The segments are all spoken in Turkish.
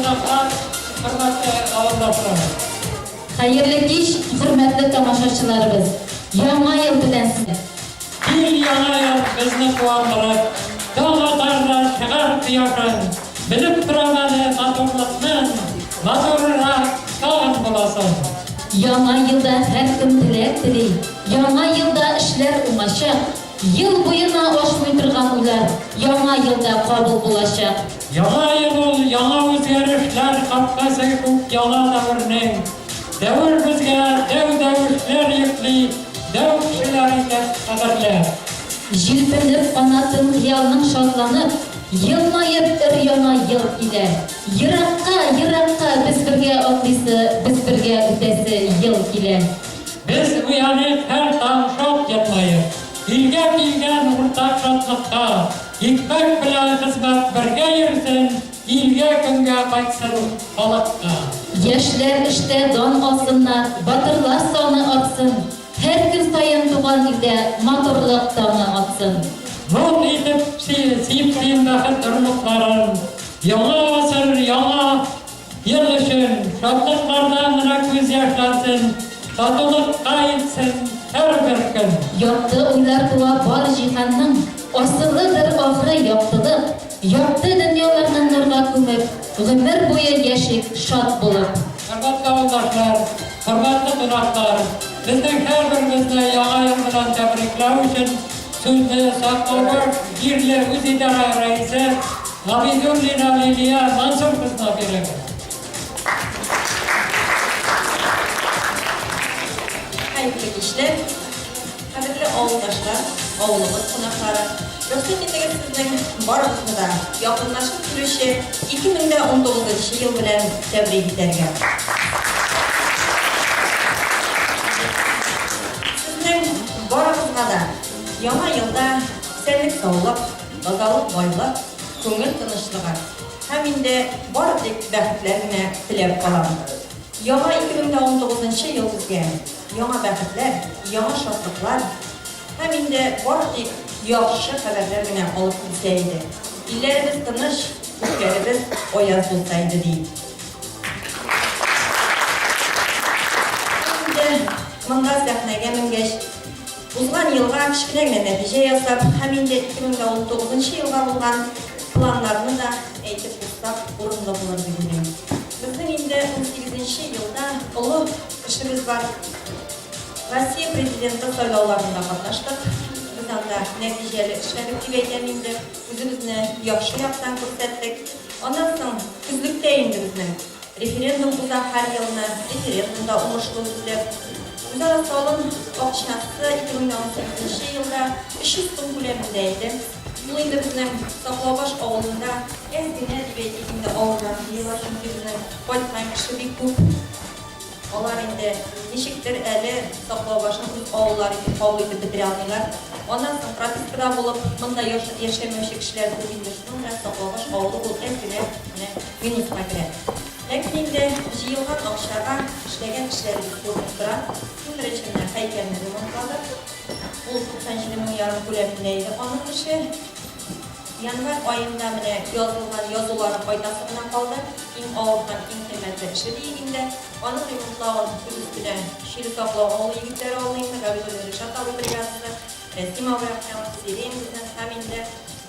qonaqlar, hurmatli avvaldoshlar. Xayrli kech, hurmatli tomoshachilarimiz. Yangi yil bilan sizlar. Bir yana yıl bizni quvontirib, dağlarla çıkar kıyafın, bilip duramalı motorlukmen, motorlar sağın bulasın. Yangi yilda har kim tilak tilay. Yangi yilda ishlar o'ngashib, yil bo'yina oshmay turgan uylar yangi yilda qabul bo'lashaq. Yana yıl, yana o'zgarishlar qapqasi ko'p yana davrning. Davr bizga davishlar yukli, dav kishilarga qadrlar. Jilpinib qanatın xiyalning shodlanib, yilmayib yana yil ila. Yiroqqa biz birga o'tisi, biz birga o'tasi yil ila. Biz uyanıp her tavşat yatmayıp, bilgen ortak şatlıkta, hikmet bilen hizmet birge yürüsün, ilge günge kaçsın halıkta. Yoshlar ishda don olsinlar, batırlar soni ortsin. Her kun sayin tug'an ilda motorliq doni otsin. Nur etip siyiptiğin bakıt ırmıkların, yana asır, yana yıl için, şatlıklardan ırak göz yaşlansın, tatıllıkta etsin her bir gün. Yaptı uylar tuva bor jihanning, asılıdır ahri yaptılık. Yaptı dünyalardan nurga ko'mib, ömür bo'yi yashik shod bo'lib. Hürmetli avuldaşlar, hürmetli qonaqlar, bizden her birimizde yangi yıl bilan tebrikler için sözü Saqqo'g'ur yerli o'z idora raisi G'abidullina Liliya Mansur qizga beraman. Hayırlı işler, qadrli avuldaşlar, avulimiz qonaqlari. Yoshlar ketiga sizning barimizni da yaqinlashib turishi 2019-yil bilan tabrik etarga. Sizning barimizga da yangi yilda senlik sog'liq, tozalik boylik, ko'ngil tinchligi hamda bardek baxtlarni tilab qolaman. Yangi 2019-yil bizga yangi baxtlar, yangi shodliklar hamda bardek yaxshi xabarlar bilan olib kelsaydi. Illarimiz tinch, ko'klarimiz oyoz bo'lsaydi deydi. Endi bunga sahnaga mingash uzgan yilga kichkina natija yasab, hamda 2019-yilga bo'lgan planlarni da aytib o'tsak o'rinli bo'lar deb o'ylayman. Bizning endi 18-yilda ulug' ishimiz bor. Rossiya prezidenti saylovlarida qatnashdik. Bizanda natijali ishladik deb aytganimda o'zimizni yaxshi yoqdan ko'rsatdik. Ondan so'ng kuzlikda endi bizni referendum uzaq har yilni referendumda o'ngishli o'tkazib, o'zaro sog'lom o'qishasi 2018-yilda 300 so'm ko'lamida edi. Bu endi bizning Saqlobash ovulida ozgina deb aytganda ovullar yillar chunki bizni qo'ygan kishi bek ko'p. Onlar endi nechikdir ali Saqlobashning ovullariga qabul etib bitira olmaylar. Ondan so'ng protestka bo'lib, bunda yashamayotgan kishilar ko'paydi. Shunga Saqlobash ovuli bu ozgina minusga kiradi. Lekin endi yilga o'xshagan ishlagan kishilarga ko'p turadi. Shunday ekan haykalni remontladik. Bu 90 ming yarim ko'lamida edi. Onun ishi yanvar oyida mana yozilgan yozuvlar foydasi bilan qoldi. Eng og'ir, eng qimmatli ishi deyilganda, onun remontlarini üstüne Şili Saqlov ovuli yigitlari olingan, G'abidullina Shatalı brigadasi, Rasima Obraqyan, Sirenimizdan hamda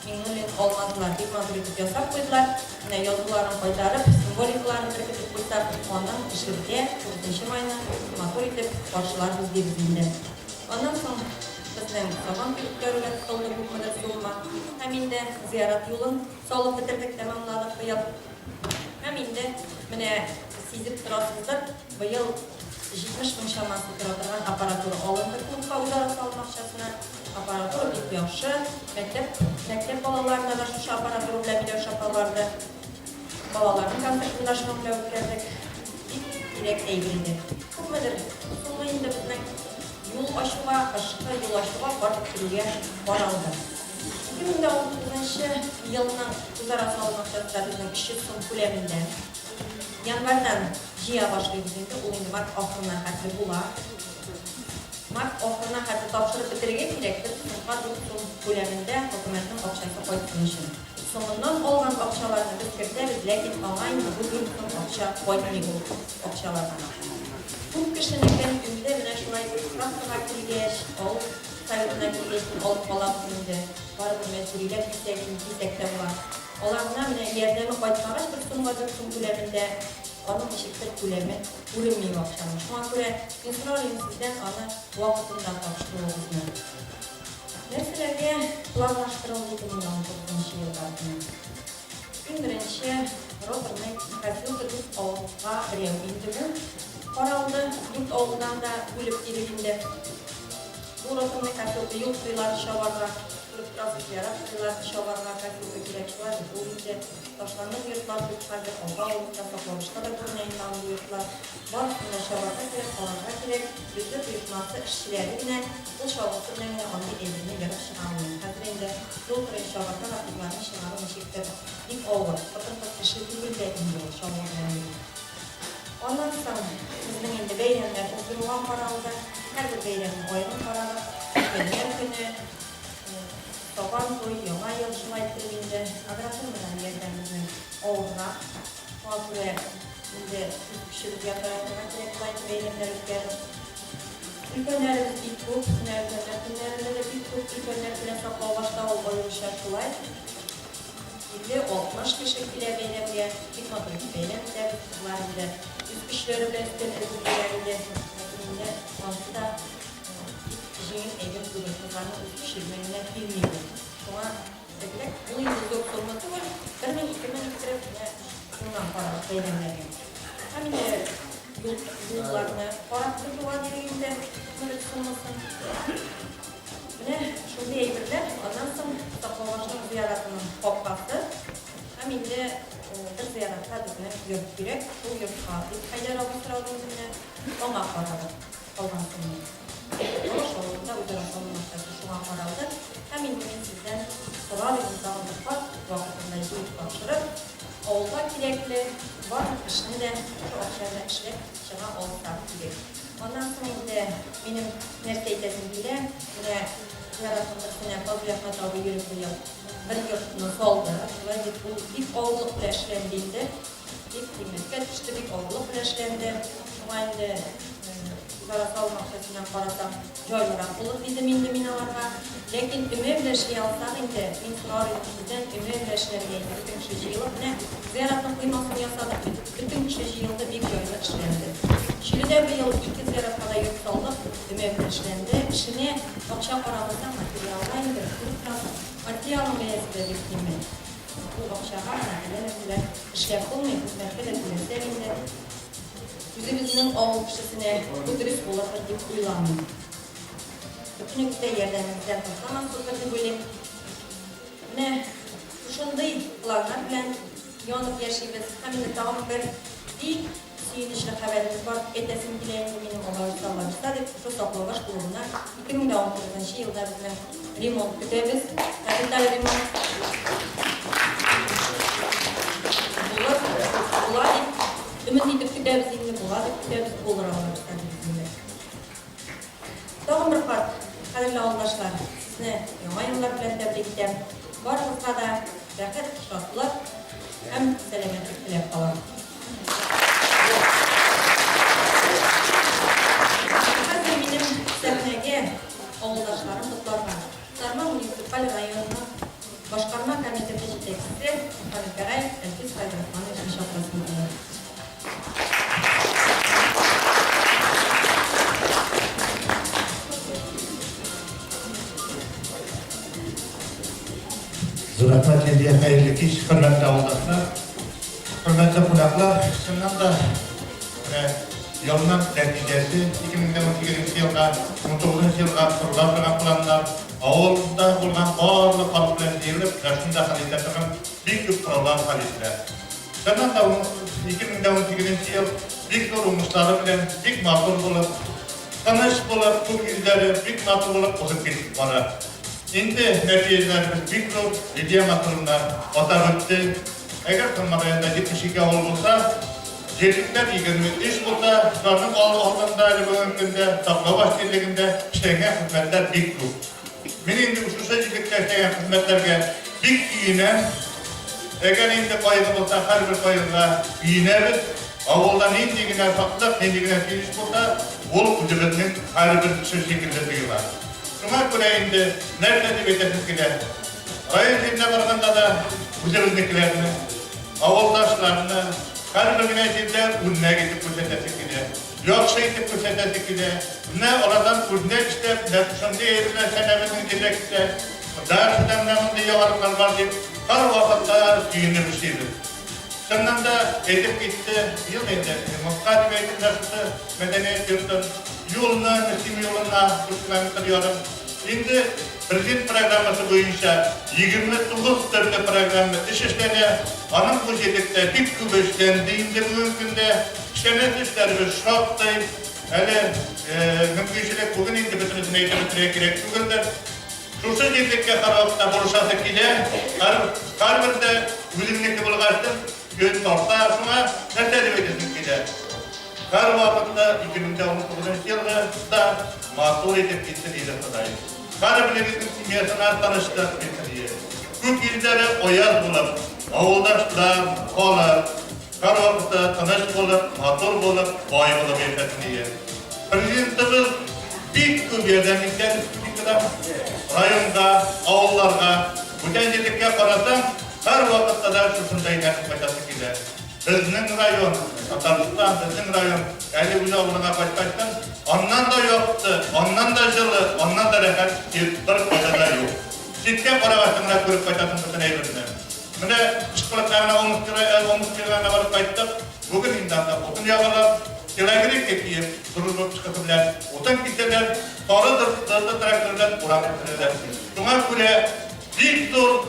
Minnullin olmadılar, deb motoritib yasab qo'ydilar. Mana yozuvlarni qaytarib, simvolikalarni kiritib qo'ysak, ondan ishirga 4-mayni motoritib boshlarimiz deyildi. Ondan so'ng bizning Saman Türklarga qoldi bu kadar so'ma. Hamda ziyorat yo'lini solib bitirdik, tamomladik bu yil. Hamda mana sizib turasizlar, bu yil 70 ming chamasi turadigan apparatura olindi. Klubga o'zaro salmoqchasini apparatura deb yaxshi. Maktab bolalarida da shu apparatura bilan video shapallarda bolalarning konsertlashini bilan o'tkazdik. Direkt ayrildi. Ko'pmadir so'nggi endi bizning yo'l oshuva, qishki yo'l oshuva borib turga boraldi. 2019-yilning o'zaro salmoqchasida bizning 200 so'm ko'lamida yanvardan jiya boshlaymiz endi u endi mart oxiridan xatli bo'lar. Mart oxiridan xatli topshirib bitirgan kerak bir so'm ko'lamida hukumatning oqshasi qo'yib qo'yishi. soğundan olğan akçalarını biz kiritəriz, lakin ağayın bugün akça koymayı akçalardan. Bu kişilikten ümide bine şulay bir praktika kilgeç, ol, sayıdına kilgeçin ol falan ümide. Var bu mesuliyle bir var. Olanına bine yerdemi koytmağaç bir sunmadır sun güleminde, onun eşittir gülemi ürünmeyi akçamış. Şu an göre insularıyım sizden ana vakıtından bakıştırılığını. Meseleге planlaştırıldı 2019 yıllarında. Birinci rotornek kasildi dut oğulға біреу индігін. Оралды дут оğulдан da өліп дерегінде. Бұл роторnek kasildi yıl suyları şavarға, biraz ziyaret suyları şavarға kasildi gerekçiler. Bu ülke taşlanır yurtlar tutkardı, oğa oğulda saklamışta da görüneyindan bu yurtlar. Var üstünde şavarға gerek, oğulға gerek. Yüzü büyütması işçileri bile bu şavarsı neyine onu elini verip şıranlıyım. Hazırında yolkırın şavarga rakılarını şıranın şekilde ilk oğul, bakın kişi de indi şavarlarını. Ondan sonra bizim indi beyrenler uzdurulan paralıda, her bir beyrenin oyunun paralı, günler günü, soğan toy, yoma yıl şulay tribinde, adratılmadan yerden bizim oğuluna, kuaföre, şimdi kişilik yataraklarına gerek olaydı beyrenler ülkeler. Ülkelerimiz bir grup, günlerinde de bir grup ülkeler bile sakla başta oluşa şulay. 50-60 kişi bile beylemiye, bir kontrol beylemler, kızlarında üst kişileri bile üstlenirlerinde, yakınında olsa da kişinin evin durum kızlarının üst kişilerine bilmiyor. Sonra bu yıl yok olması var, 2000-2002'de bundan para beylemleri. Hem de yollarını paraktırdılar yerinde sınırı sunmasın. Ve şunu eğilirler, ondan sonra Saklavaç'ın ziyaretinin kopması. Hem de bir ziyaretle bizine yurt gerek, bu yurtқа Haydar abi sıralığı bizine ona paralı olgan sonra. O şoğunda uydurun olmaktası şuna paralıdır. Hem de sizden sorarınızda aldıklar, vaxtında yiyip başırıp, oğulda kirekli var işini de şu akşamda işlep çığa olsa gerek. Ondan sonra benim neredeydesin bile yine yaratılmasına fazla yapmadığı bir yurtunu soldu. Bu ilk oğulluk bileşlendiğinde, ilk kemizge ilk oğulluk bileşlendi. Şumaydı zarası almakçasından parasam joylara bulup bizim indi minalarga. Lakin üme bileşliği alsak indi, min sorarımızdan üme bileşlerine indi. Bütün kişi yılıp ne? Ziyaratın kıymasını yasadık. Bütün kişi yılda bir joyla işlendi. Şilide bir yıl 2 ziyaretkada yurt saldık, üme bileşlendi. Şimdi akşam paramızdan materyalına indi. Materyalın beyazı birikimi. Bu akşama nakilene işlep olmayıp, hizmetli de sevindi. Yüzümüzün oğul kişisine bu dürüst olakır deyip uylandım. Bütünükte yerlerimizden tutlamaz tutmadı böyle. Ne? Uşunday planlar bilen yanıp yaşayız. Hem de tamam bir ilk suyunuşlu haberimiz var. Etesim bilen benim olayı sağlamışlar. Şu saklavaş kurumuna 2019 yılda bizim remont kütübüz. Kapital remont. Bular ümit edip kütübüzünü buladı. Kütübüz olur alırız bizimle. Dağım bir part, kadirli ağırdaşlar, sizine yama yıllar bilen tebrikler. Varımızda da rəqət şartlar, hem selametlik bilek kalan. Hazır benim səhnəgə ağırdaşlarım tutlarına. Sarma Municipal rayonuna Başkarma Komiteti Жетекçisi Halikaray Elfiz Haydarxan'ın inşaatlasını diyor. Rahmet ediye hayırlı kiş, hürmetli ağırdaşlar, hürmetli kulaklar, şundan da yolunun neticesi 2018 yılda, 19 yılda kurulan planlar, ağılda bulunan bağlı kalıplar deyilip, şunda halitlerin büyük bir program halitler. Şundan da 2018 yıl büyük durumuşları bilen büyük makul bulup, tanış bulup, bu yüzleri büyük makul bulup bulup gittik bana. Şimdi neticelerimiz büyük bir video matırında otarıttı. Eğer kılmadığında 72 olursa, Yerlikler ilgili iş olsa, şunun olduğunda, bugünkünde, Saklavaş birliğinde işleyen hizmetler büyük grup. Ben indi uçuşa birlikte işleyen hizmetlerge büyük üyüne Eğer indi koyunu olsa her bir koyunla iğnemiz, avuldan indigine saklap, indigine finish olsa, ol ucubetinin her bir şekilde duyular. Şuna göre indi, nerede betesin gider? Rayın şimdi barganda da ucubetniklerini, avuldaşlarını, her bir güne şimdi unne gidip kösetesi gider. Yoksa gidip kösetesi gider. Ne oradan unne işte, ne şimdi evine senemizin gidecekse, dersinden ne diye varlıklar var deyip, her vakitte düğünlemişiydi. Senden de edip gitti, yıl indi. Muhtaç ve eğitimlersi medeniyet yurtun yoluna, nesim yoluna tutmanı kılıyorum. Şimdi Prezident programması boyunca 29 türlü programı iş işlerine anın bu jedikte bir kübeşlendiğinde mümkünde işlerine işleri bir şoktay. Hele mümkünçülük bugün indi bütünüzün eğitim bitirek gerek bugündür. Şursa jedikte karabakta buluşası kile, her bir de üzümlükü bulgaçtır. Göz torta şuna ne telif edesin kile. Her vakitte 2019 yılda matur edip getirdiğiyle kadar. Karabülerimizin kimyasına tanıştık getiriyor. Kük illeri oyaz bulup, avuldaşlar, olar, her vakitte tanış bulup, matur bulup, boy bulup getiriyor. Prezidentimiz bir kübyedenlikten üstünlükten rayonda, avullarga, mütencelikle karasam, her vakitte da şusundayken kaçası gider. Bizning rayon, Tataristan, bizning rayon, eli buza oluna başlaştan, ondan da yoktu, ondan da jılı, ondan da rekat, bir kaçada yok. Sitte karabasına görüp kaçasın bütün evlerine. Mine işkılıklarına olmuş kirlerine varıp kayıttık, bugün indanda, otun yağlar, kilagirik ekiyip, durulup çıkıtırlar, otun kitseler, sonra dırdı traktörler, uğrak ettirirler. Şuna göre bir dur,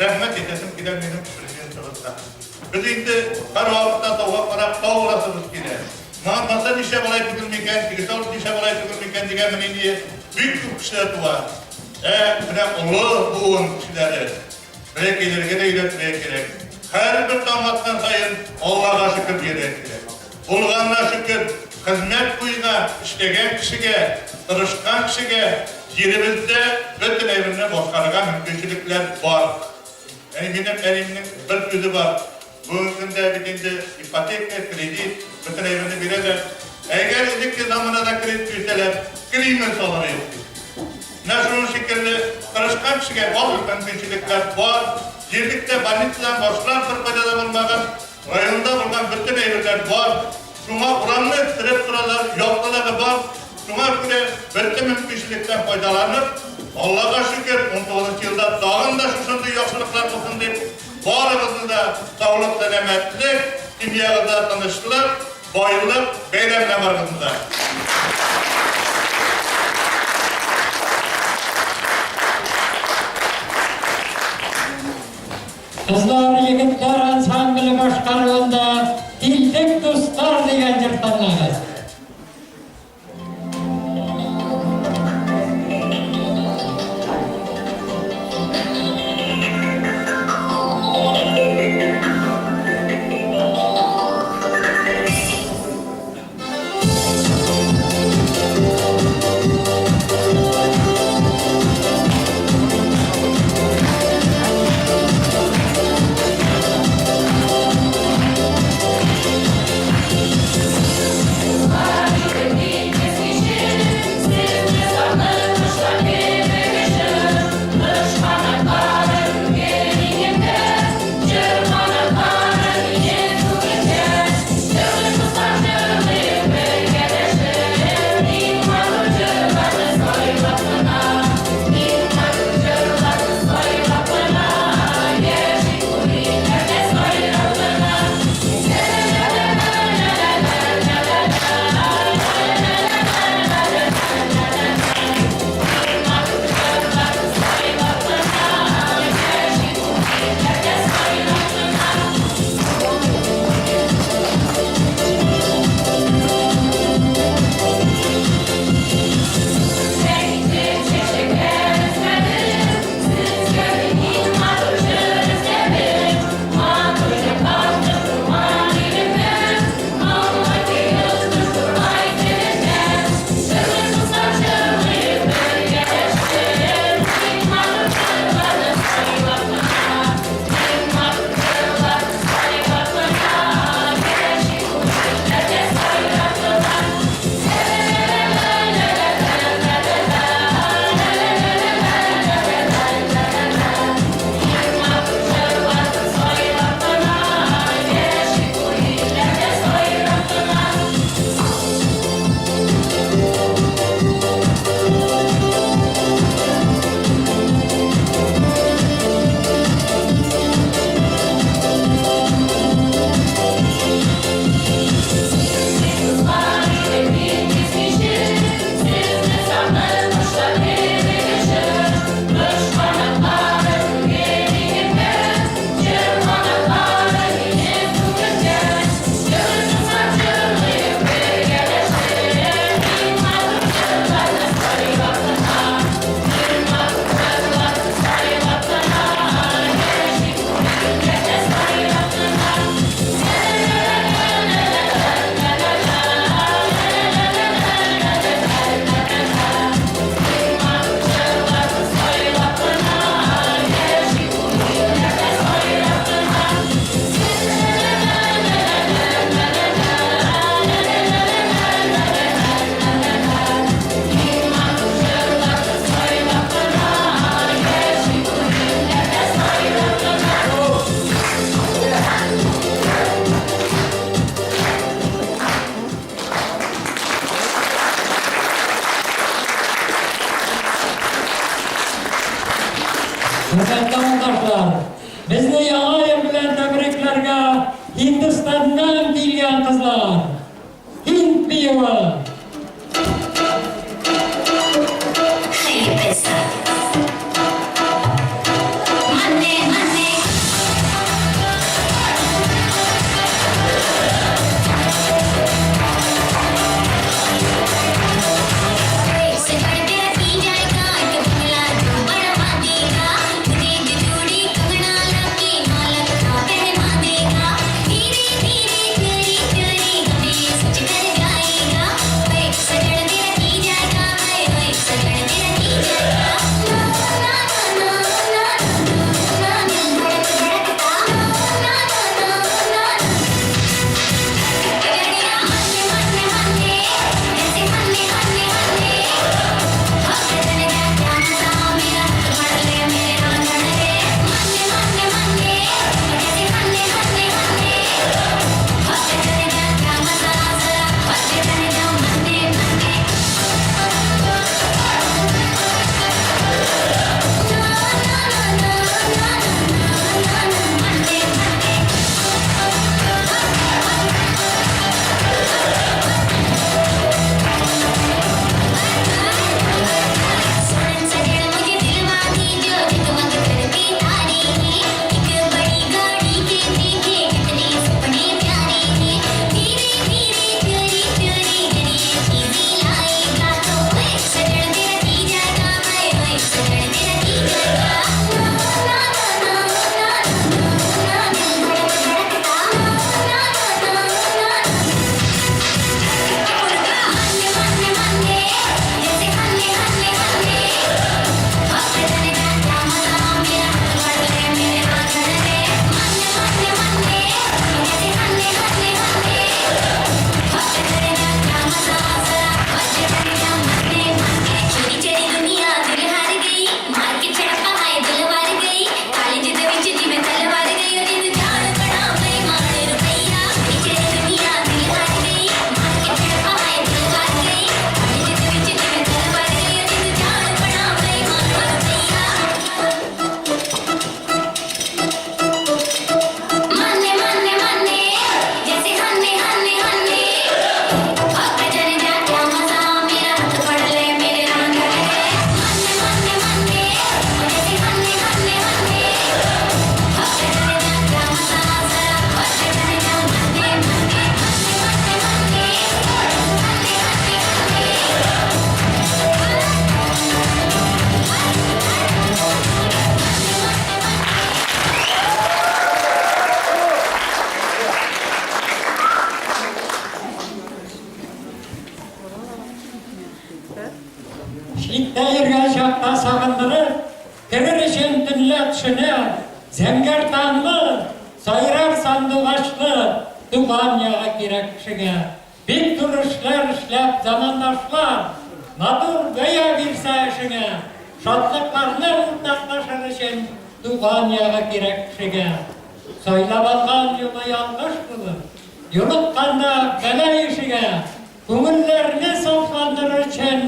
rahmet edesim gider benim prezidentimizden. Biz indi her vakitte tavuk karab tavurasımız gider. Masa dişe balay tükürmeyken, digisol dişe balay tükürmeyken digen meni diye büyük kişiler var. Bine ulu buğun kişileri. Buraya gelirge de iletmeye gerek. Her bir damattan sayın Allah'a şükür gerek. Bulganına şükür, hizmet kuyuna işlegen kişiye, tırışkan kişiye, yerimizde bütün evine boşkarıga mümkünçülükler var. Benim eliminin bir yüzü var. Bugün de bitince ipotek kredi bütün evini verirler. Eğer ilikli zamanda da kredi tüyseler, krimen soları yok. Nasıl şekilde karışkan kişiye var mümkünçülükler var. Yerlikte banitlen boşlar tırpacada bulmadan, rayonda bulunan bütün evler var. Şuna Kur'an'ı ettirip duralar, yoktaları var. Şuna göre bütün mümkünçülükten faydalanıp, Allah'a şükür 19. yılda dağın da şuşundu yoksulluklar olsun deyip, varımızı da sağlık selametlik, kimyada tanıştılar, bayılıp beylemle varımızda. Kızlar, yigitler ansambili başkanlığında Dildik Dostlar degan jыр tanlaymiz. kızlar. Hint biyoğu. Şitte yürgen şakta sağındırıp, kırır için dünle tüşüne, zenger tanlı, sayırar sandı başlı, duman yağa girek kişine. Bir duruşlar işlep zamandaşlar, madur veya bir sayışına, şatlıklarını ortaklaşır için, duman yağa girek kişine. Soylap algan yolu yanlış kılır, yolukkanda bela işine, көңілдеріне сауқландыру үшін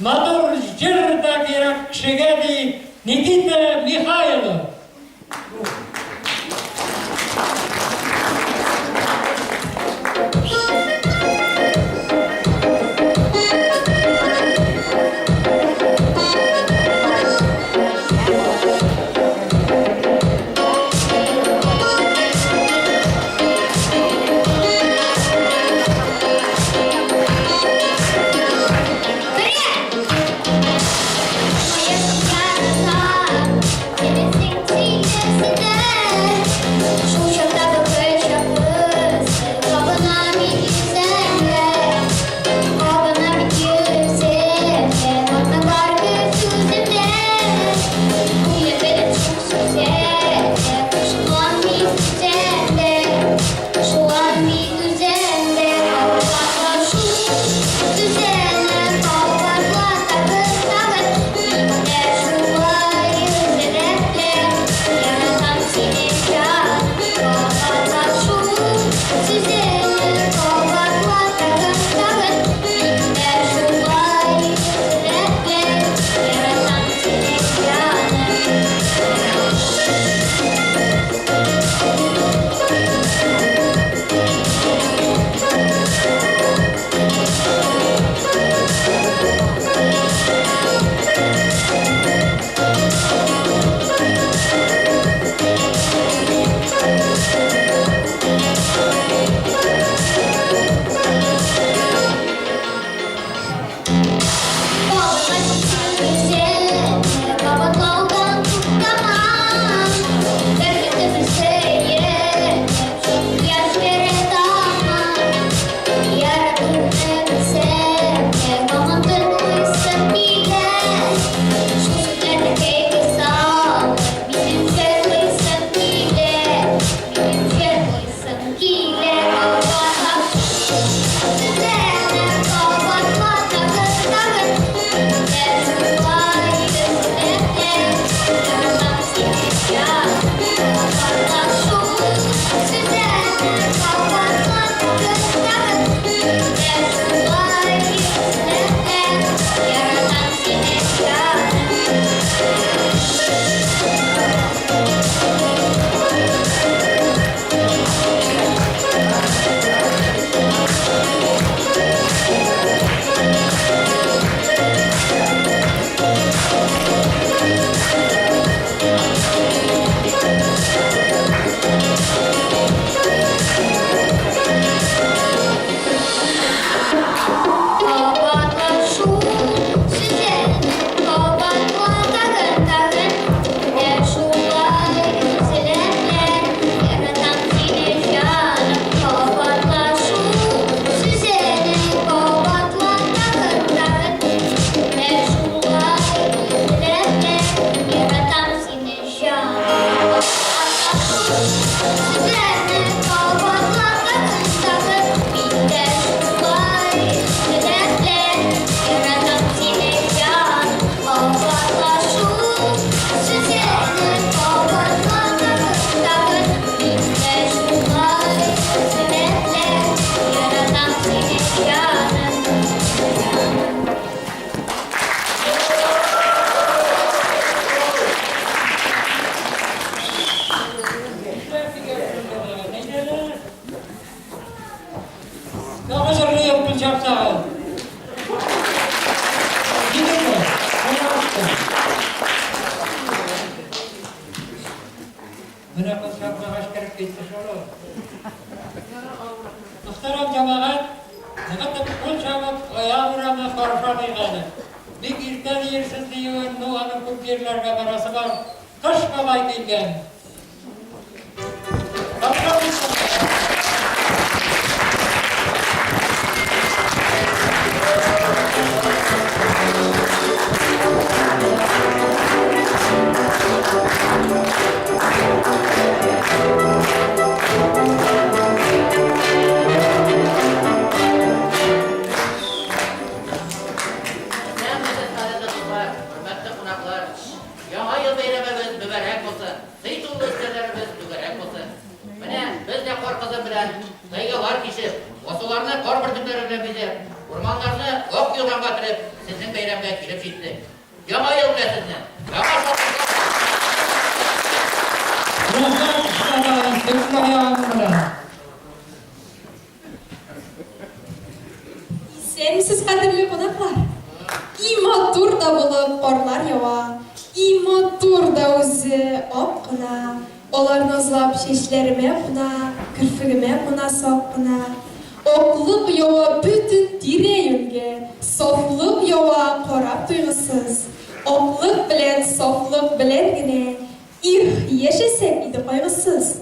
Мадур жырда керек кішіге дейін Никита Михайлов. Yeah. çapsağı. Gidin mi? Buna kız çapma kaç kere gitti şöyle. Muhterem cemaat, ne kadar kul çabuk ayağımına karışa duyganı. Bir irten yersizliği ve Nuh'ın kubdirlerine barası var. Kış kalay gelgen. Bakın Яңа ел бәйрәмебез mübarek olsun. Сыйтулы işlerimiz mübarek olsun. Менә без дә кар кызы белән тайгалар кичеп, осыларны кар бөртекләре белән бизәп, урманнарны ак юлга батырып, сезнең бәйрәмгә килеп җиттек. Яңа ел белән сезне. Яңа шатлыклар. Sevimsiz kadirli konaklar. İmatur da bulup orlar yava. İmatur da özü okuna. Olar nazlap şeşlerime kuna. Kırfırime kuna sokuna. Okluk yava bütün direyünge. Sofluk yava korap duygusuz. Okluk bilen sofluk bilen gine. Yaşasek idi koygusuz.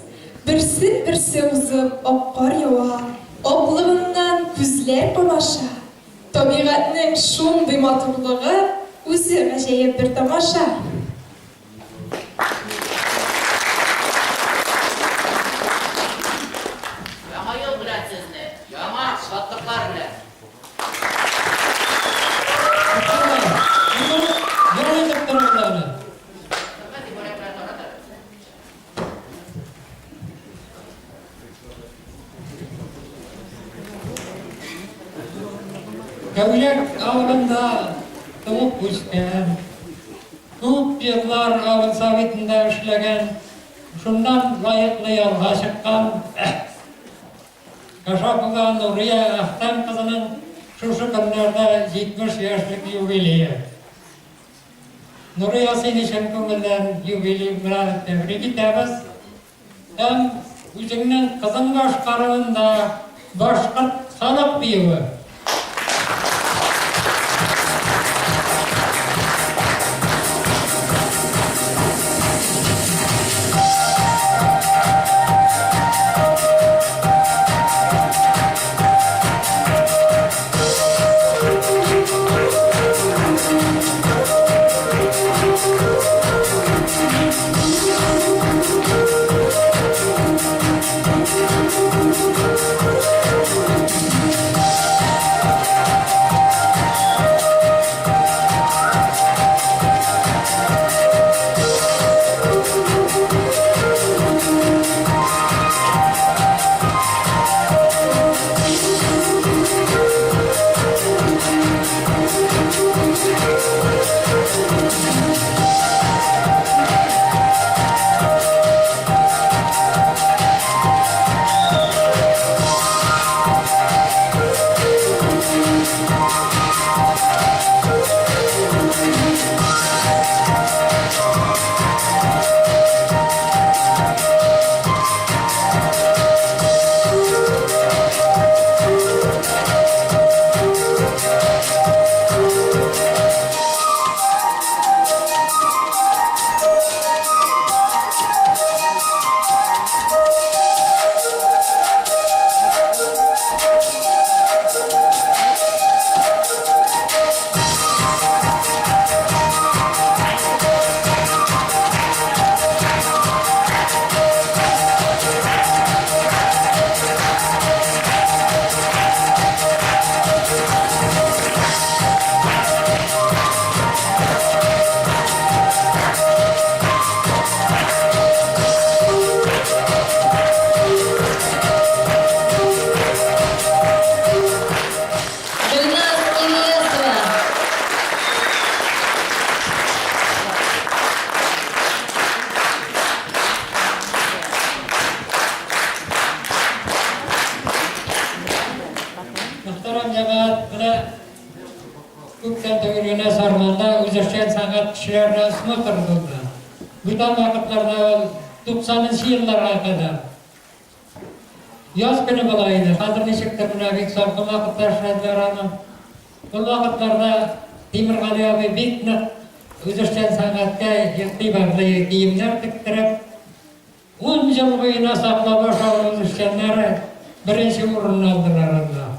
Birsi uzup okkar yava. Okluğundan güzler komaşa. Tabiatning şunday maturluğu o'zi g'ajayib bir tomosha. Яңа ел белән сезне. Яңа шатлыклар белән. Хөрмәтле бүләкләр таратыр. Kavlak ağrında doğup uçken, көп yıllar ağın sovetinde işlegen, şundan layıklı yolga çıkan, Kaşapıga Nuriye Ahtam kızının şu günlerde 70 yaşlık yubileyi. Nuriye seni için köngülden yubileyi bilen tebrik ederiz. Hem üzerinden kızın başkarığında başkırt sanıp büyüğü. şen sanat kişilerine ısmı kırıldı. Bütün vakitlarda 90'ıncı yıllara kadar. Yaz günü bulaydı. Hazır neşiktir buna bek salkın vakitler şerdiler ama. Bu vakitlarda Timirgali abi bek nık özüşten sanatga iktibarlı giyimler diktirip 10 yıl boyuna saklama şahı özüşkenleri birinci urunu aldılar Allah.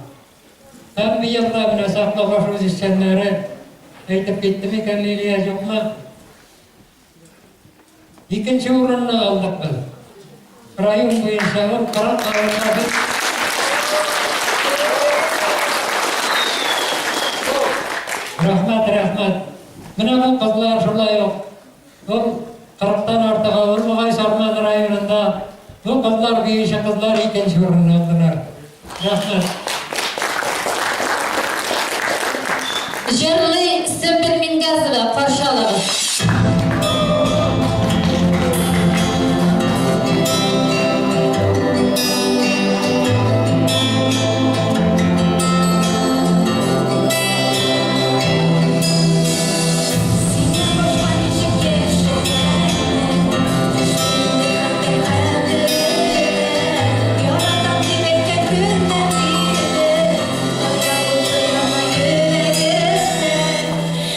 Hem bir yılda bile saklama şahı özüşkenleri aytıp gitti mi kendiliğe yok mu? İkinci urunu aldık biz. Rayun boyunca ol, karat kavuşa biz. Rahmat. Buna bu kızlar şurada yok. Bu 40'tan artık olmagay Sarman rayonunda bu kızlar büyüyüşü kızlar ikinci urunu aldılar. Rahmat. Jırlı Sümbül Mingazova qarşı alamiz.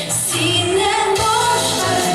Sinen boşlar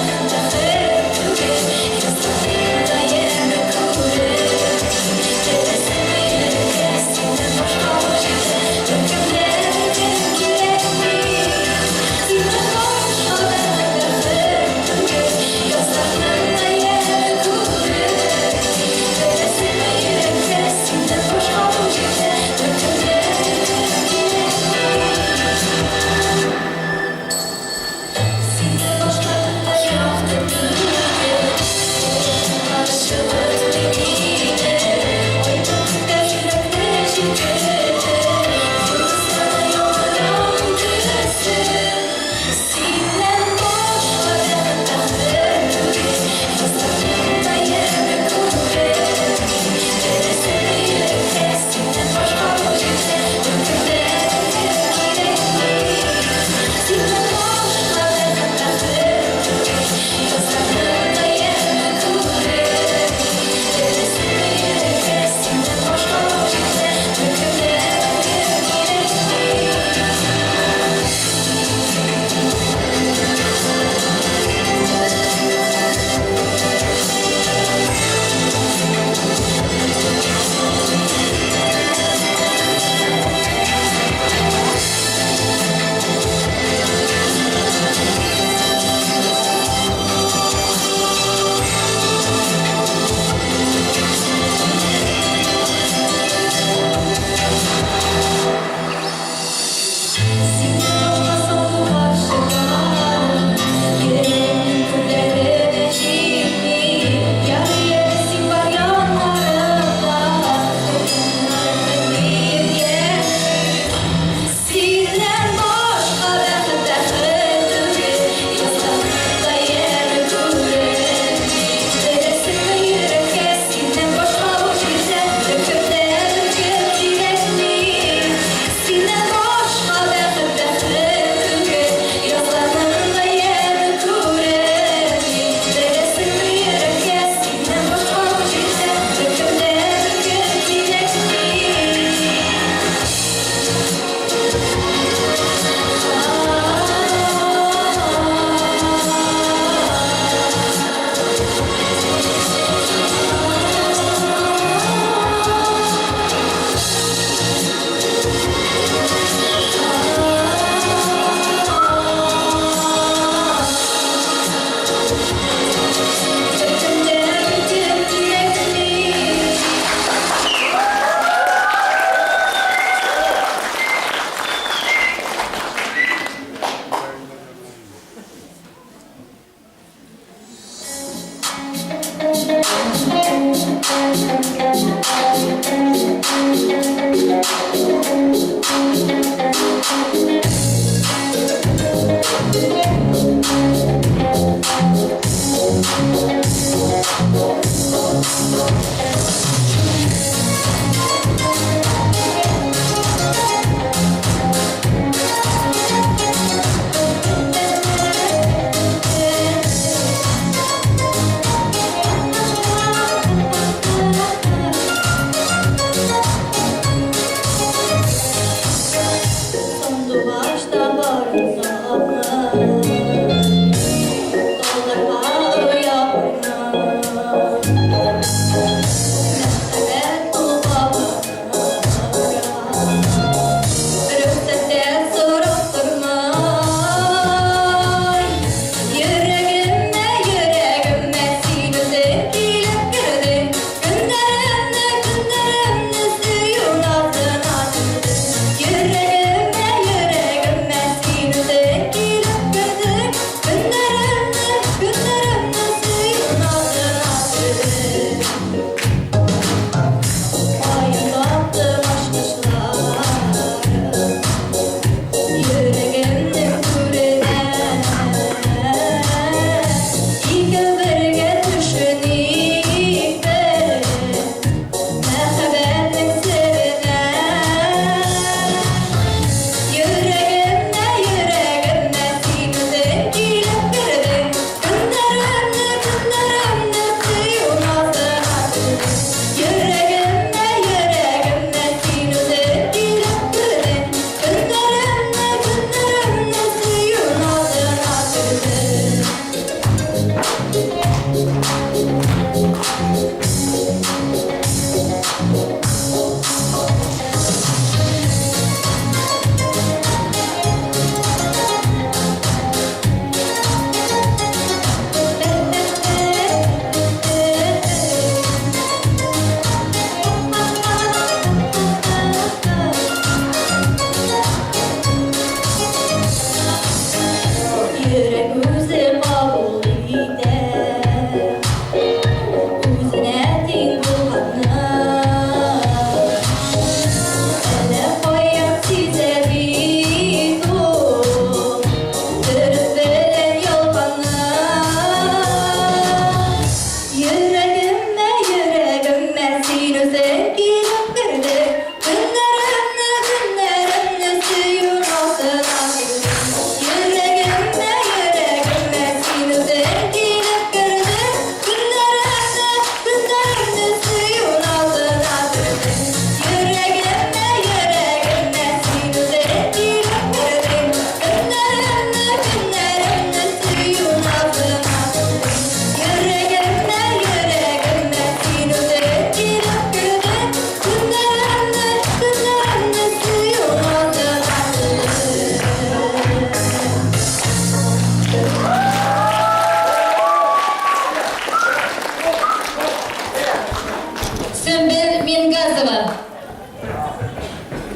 Мингазова.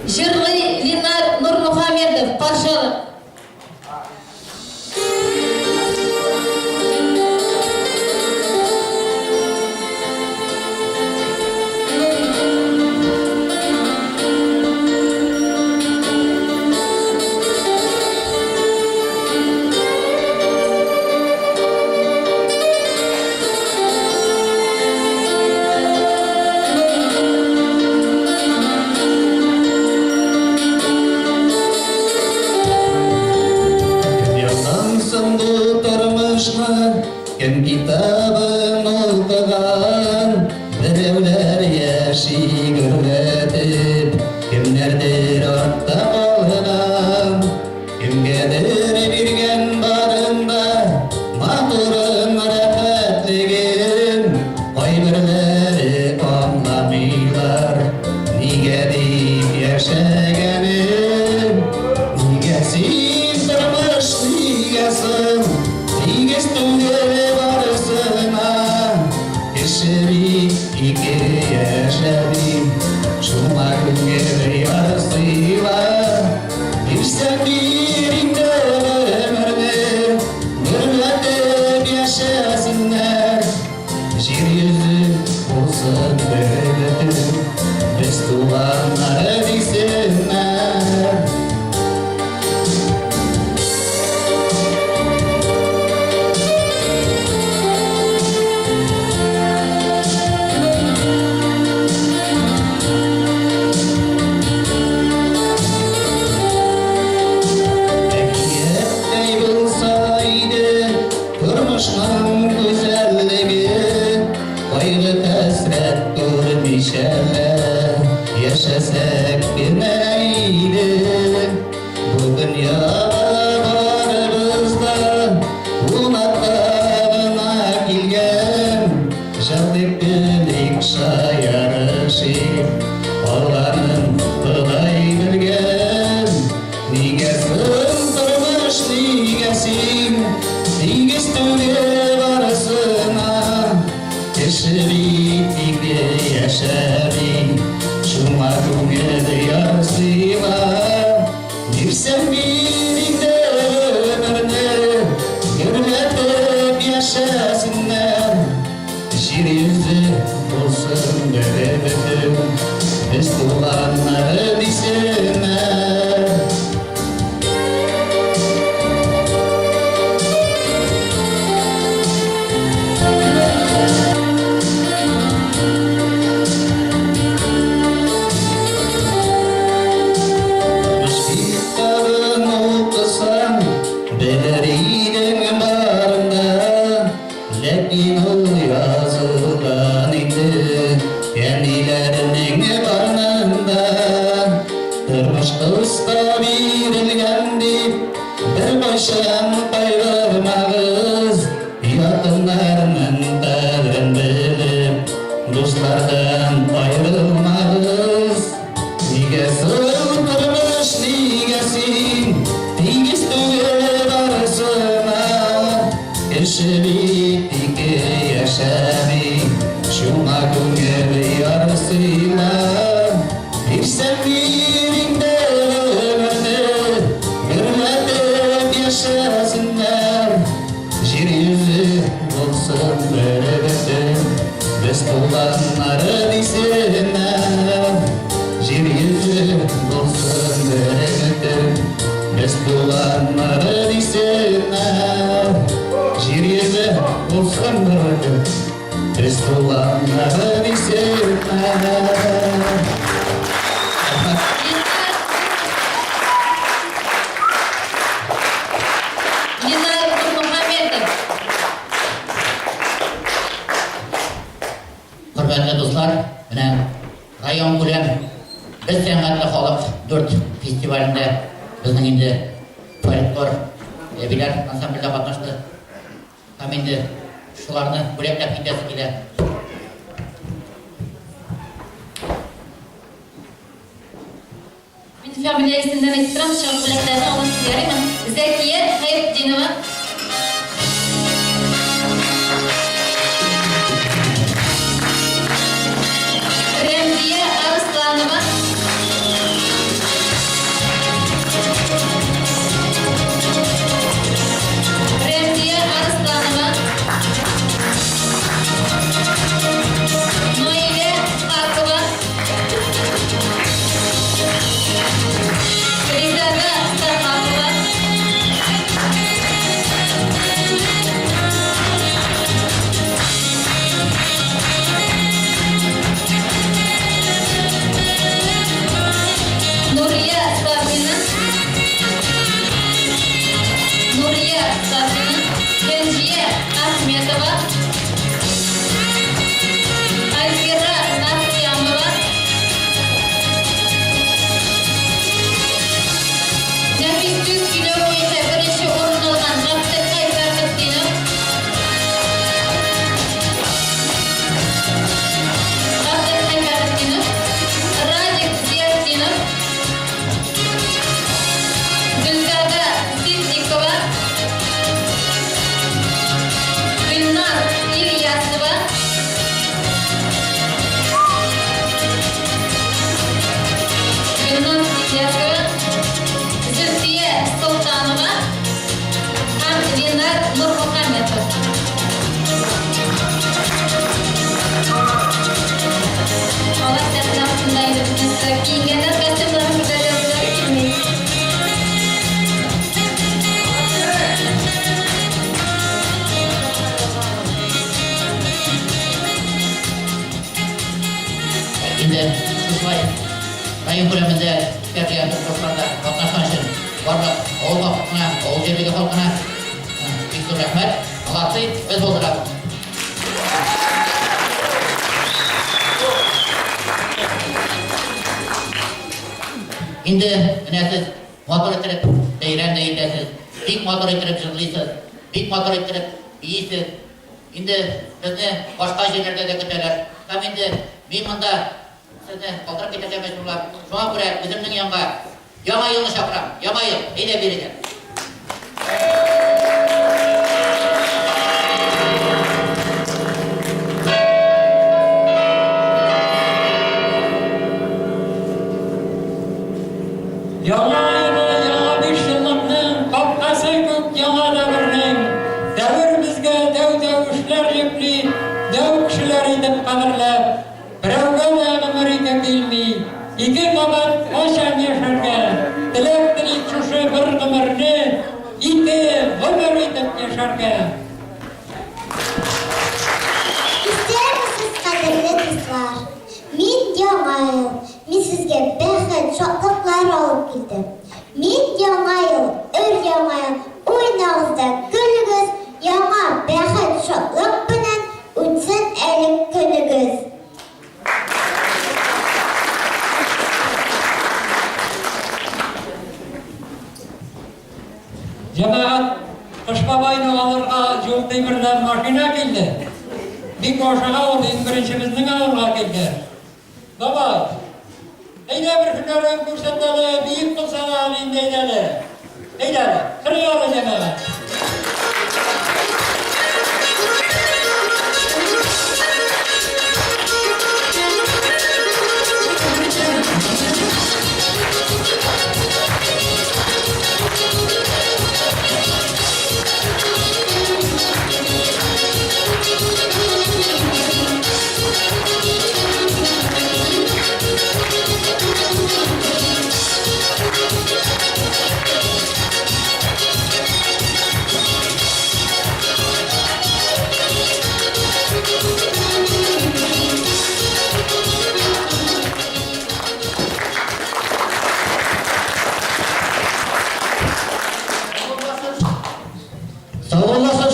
Жырлый Ленар Нурмухамедов, пожалуйста. Kim kitabın okugan, bireevler yaşı gürletip, kimlerdir orta olgan, kimgedir birgen barında, maturun rahmetligin, koybirleri anlamıylar, nige deyip yaşaganim, nigesin durmuş nigesin, nigestunge barısına, keşeri iki yaşadım, şuma günleri yarısıyla, bir sen birinde ömrünü, gürletip yaşasınlar, yeryüzü olsun böyle, biz duvarları diksinler. Turmuşun güzelliği, kaygı hasret görmüşler, yaşasak bilmeydi. Bu dünyada varımızda, umatlarına gelgen, şartlık birlik şayarışı, Allah'ın kılay bilgen, nigesin durmuş nigesin, nigestunge barısına, keşeri yaşari, şuma günleri yarısıyla, bir sen birinde ömrünü, gürletip yaşasınlar, yeryüzü olsun berebetim, biz duvarları diksinler. Kitabın okusan, beleriydin barında, lakin o yazılan idi, kendilerinin barnında. Durmuş kısta birilgendi, bir başan kaygırmağız, yakınlarının kadrin bilip, dostlardan ayrılmağız. Nigesin durmuş nigesin, nigestunge barısına, keşerik iki yaşami, şuma günleri yarısıyla, bir sen birinde ömrünü, gürletip yaşasınlar, yeryüzü olsun berebetim, biz kullanları diksinler. Yeryüzü olsun bereketim, biz duvarları diksinler. Yeryüzü olsun bereketim, biz duvarları diksinler. Ленар Нурмухамедов. Hürmetli dostlar, yine rayon Gülem, biz Senghatli Halk 4 festivalinde bizning endi folklor bilar ansamblda qatnashdi. Ham endi shularni bo'laklab ketasi keladi. Min familiya isimden ekstrem şarkılarını alın isterim. Zekiye Hayretdinova. Remziye ушулай район көлемінде берген курстарда катнашкан үшін барлық ауыл халқына, ауыл жердегі халқына бик зор рахмет. Молодцы, біз болдырабыз. Енді міне сіз мотор етіріп, бейрәм дейіндесіз, бик мотор етіріп жырлайсыз, бик мотор етіріп бейсіз. Енді бізді башқа жерлерде де күтелер. Там енді мен мұнда сізді қалдырып кетeceğim болар. Соңа көре өзімнің yanға яңа елні шақырам. Яңа ел, әйде береке. Яңа айға, яңа 5 жыллықның, қапқасы көк яңа дәуірнің, дәуірімізге дәу-дәуішлер епли, дәу кішілер етіп қадірлеп, біреуге де ғұмыр ете келмей, екі қабат қошан ешерге, тілек шушы бір ғұмырны, екі ғұмыр етіп ешерге. İsterseniz kaderli kızlar, min yaңа ел, min sizge bәхет, şatlықлар алып келдім. Min яңа ел, яңа ел, ойнағызда күлігіз, яңа бәхет, шатлық білін, өтсін әлік күнігіз. Cemaat, Kış babayını alırga yol demirden maşina geldi. Bir koşağa oldu, birinçimizin ağırlığa geldi. Baba, eyde bir hünerin kursetleri, büyük kılsana halinde eydeli. Eydeli, kırıyoruz cemaat.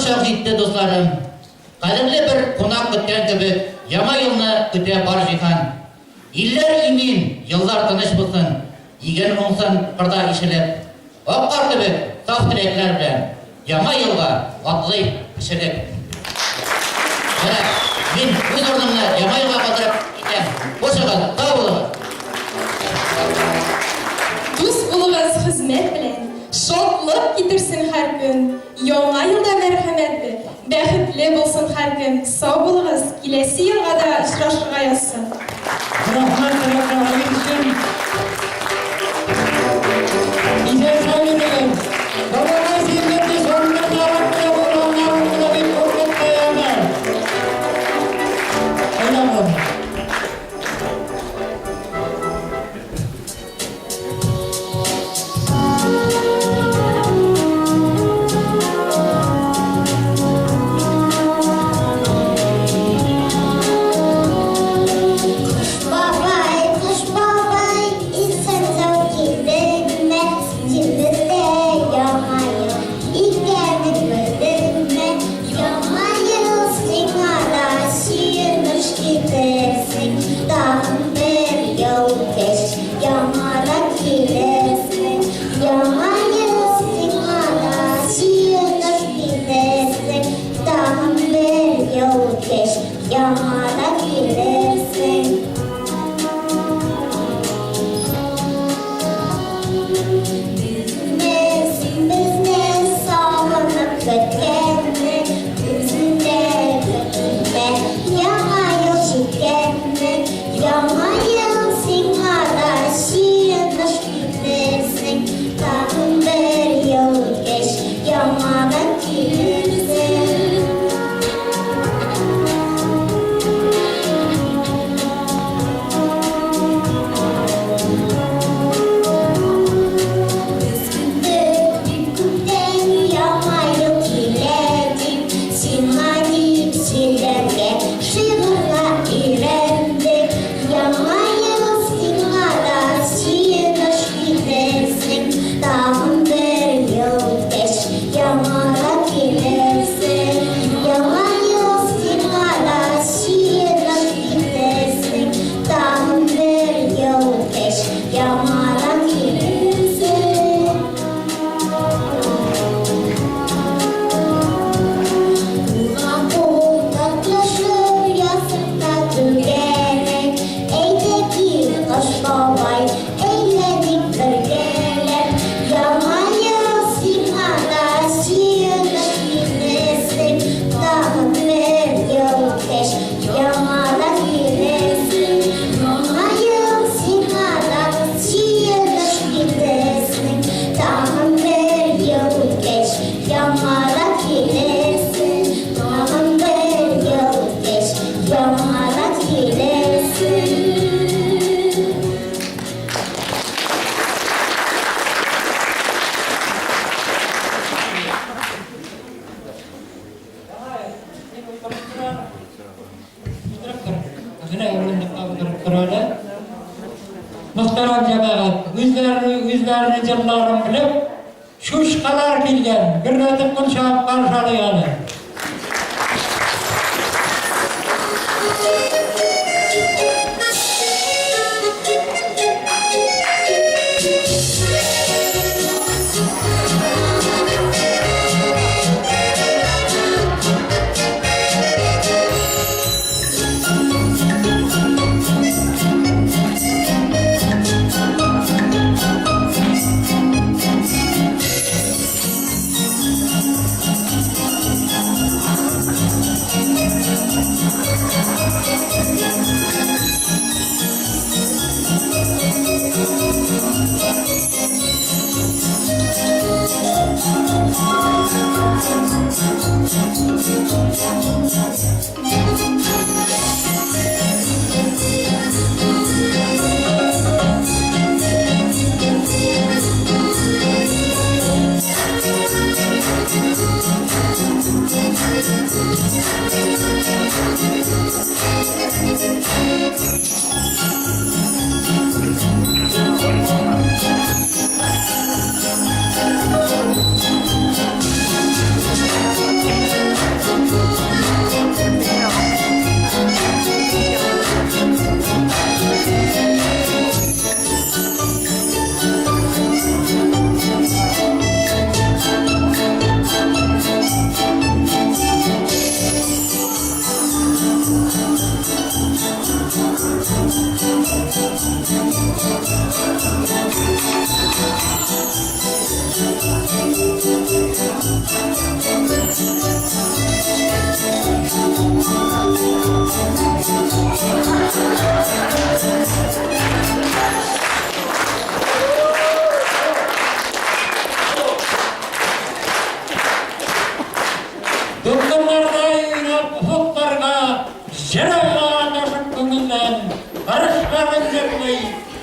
Şahitli dostlarım, kaderli bir konak kütken gibi yama yılını küte bar jihan. İller imin, yıllar tanış bulsun, igen olsan kırda işilip, okkar gibi saf dilekler bilen yama yılga atlayıp pişirip. Bana, ben öz ornumda yama yılga kaldırıp giden, boşagal, sağ olun. Дус булыгыз хезмәт белән, шатлык китерсен һәр көн. Яңа елда мәрхәмәтле, бәхетле булсын һәр көн. Сау булыгыз, киләсе елга да очрашырга язсын. Rahman tarafına gitsin. Bize söylüyorum. Babama zirveti sonunda tarafta olanlarımızla bir korkut dayanır. Öyle mi? Baba muhtaram cemaat, üzlerini yıllarım bilip, şu şıkalar kilgen, bir rötüp konuşalıp karşılayalı.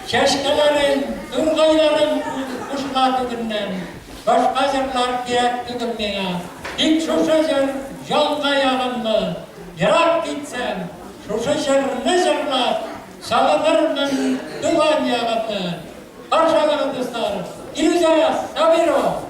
Keşkelerin, ırgayların kuşlatıgından, başka zırhlar gerek tügülmeye, dik şu sözür yolga yağınlı, yırak gitsem, şu sözür ne zırhlar, sağlanırmın duvan yağını, karşılayın dostlar, İlüze Sabiro.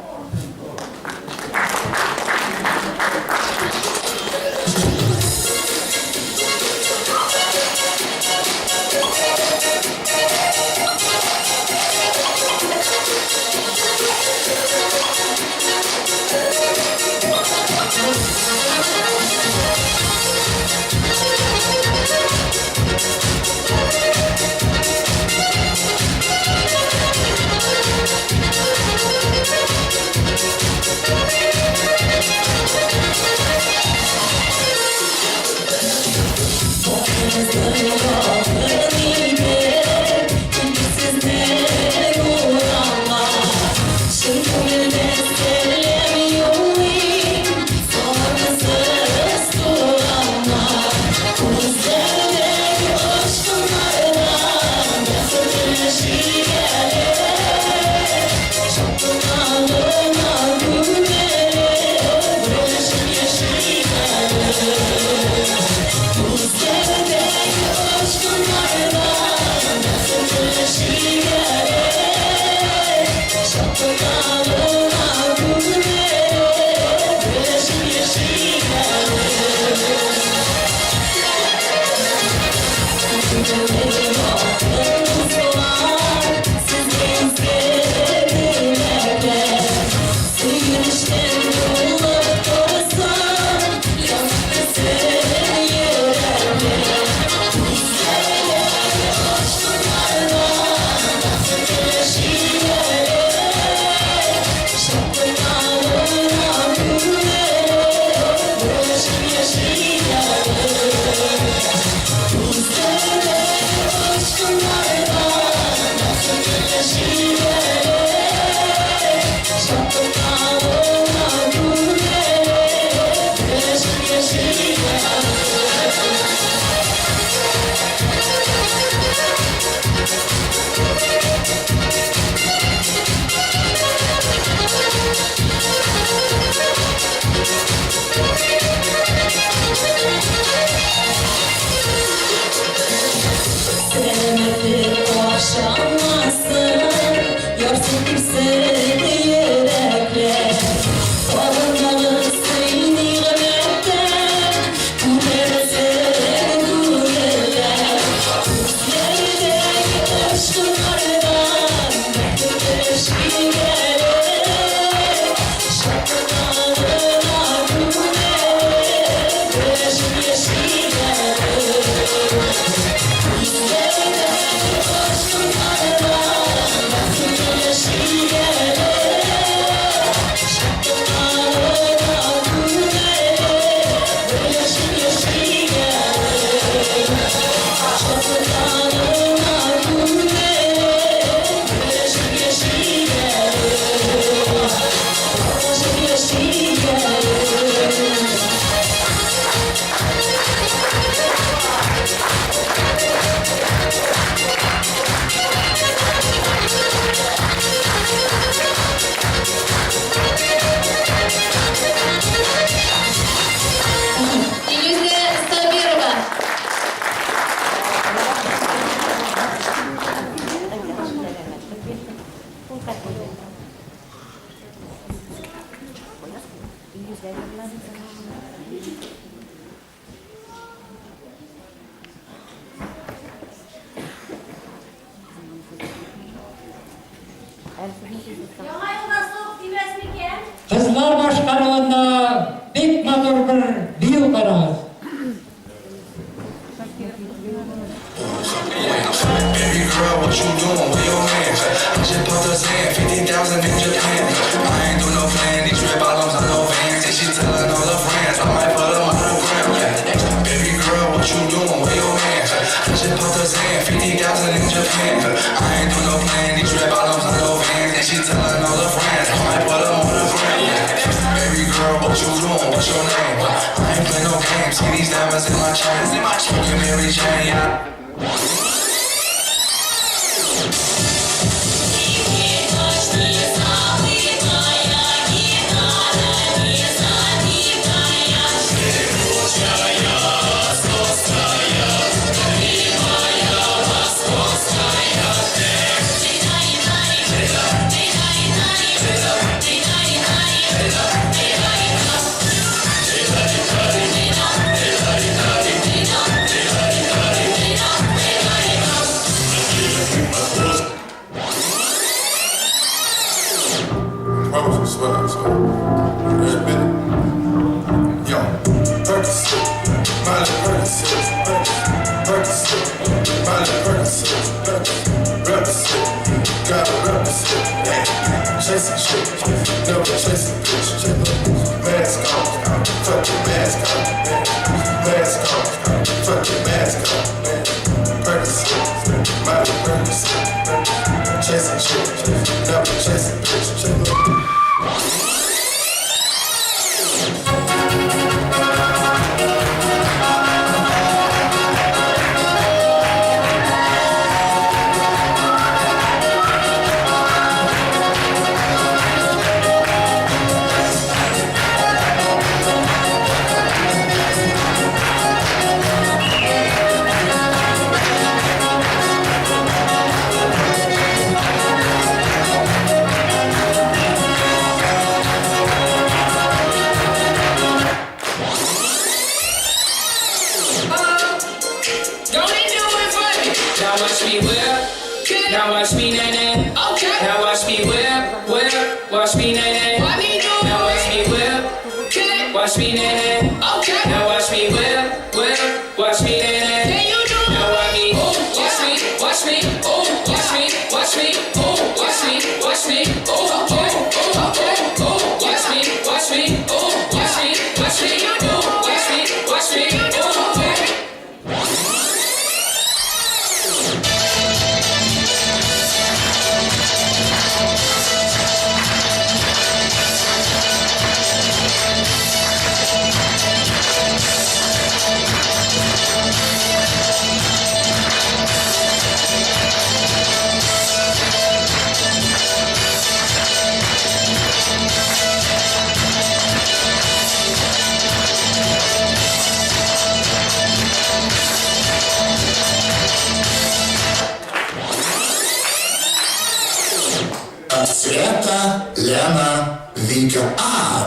Яңа елда суық тимәс микән? Kızlar başkanlığında pek matur bir büyük kararız. Baby girl, what you doing? Where your man? I just popped her saying 50,000 in Japan. I ain't do no plan, these red bottoms, I know Vans. And she telling all her friends, I might put them on the ground. Baby girl, what you doing? Where your man? I just popped her saying 50,000 in Japan. I ain't do no plan, these red bottoms, I know Vans. And she telling all her friends, I might put them on the ground. Baby girl, what you doing? What's your name? I ain't play no games, see these diamonds in my chains. You Mary Jane, yeah. Yo, Percocet, Miley Percocet, Percocet, Miley Percocet, Percocet, gotta represent, chasing shit, never chasing bitch, mask on, fuck your mask on, mask on, fuck your mask on, Percocet, Miley Percocet, chasing shit, never chasing bitch, Now watch me whip, now watch me nay-nay. Okay. Now watch me whip, watch me nay-nay. Now watch me whip, watch me nay-nay. Okay. Now watch me whip, watch me nay-nay. Can you do? Now watch me, watch me, watch me, watch me, watch me, watch me, watch me, watch me, watch me, watch me, watch me, watch me, watch me. Света, Лена, Вика,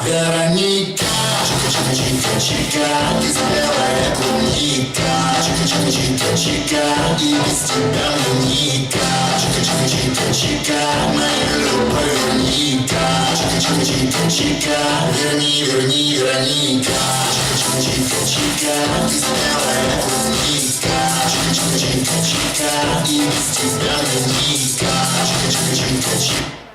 Вероника. Чика-чика-чика-чика, ты белая клубника. Чика-чика-чика-чика, и без тебя юника. Чика-чика-чика-чика, моя любовь Вероника. Чика-чика-чика-чика, верни, верни, Вероника. Чика-чика-чика-чика, ты белая клубника. Чика-чика-чика-чика, и без тебя юника. Чика-чика-чика-чика.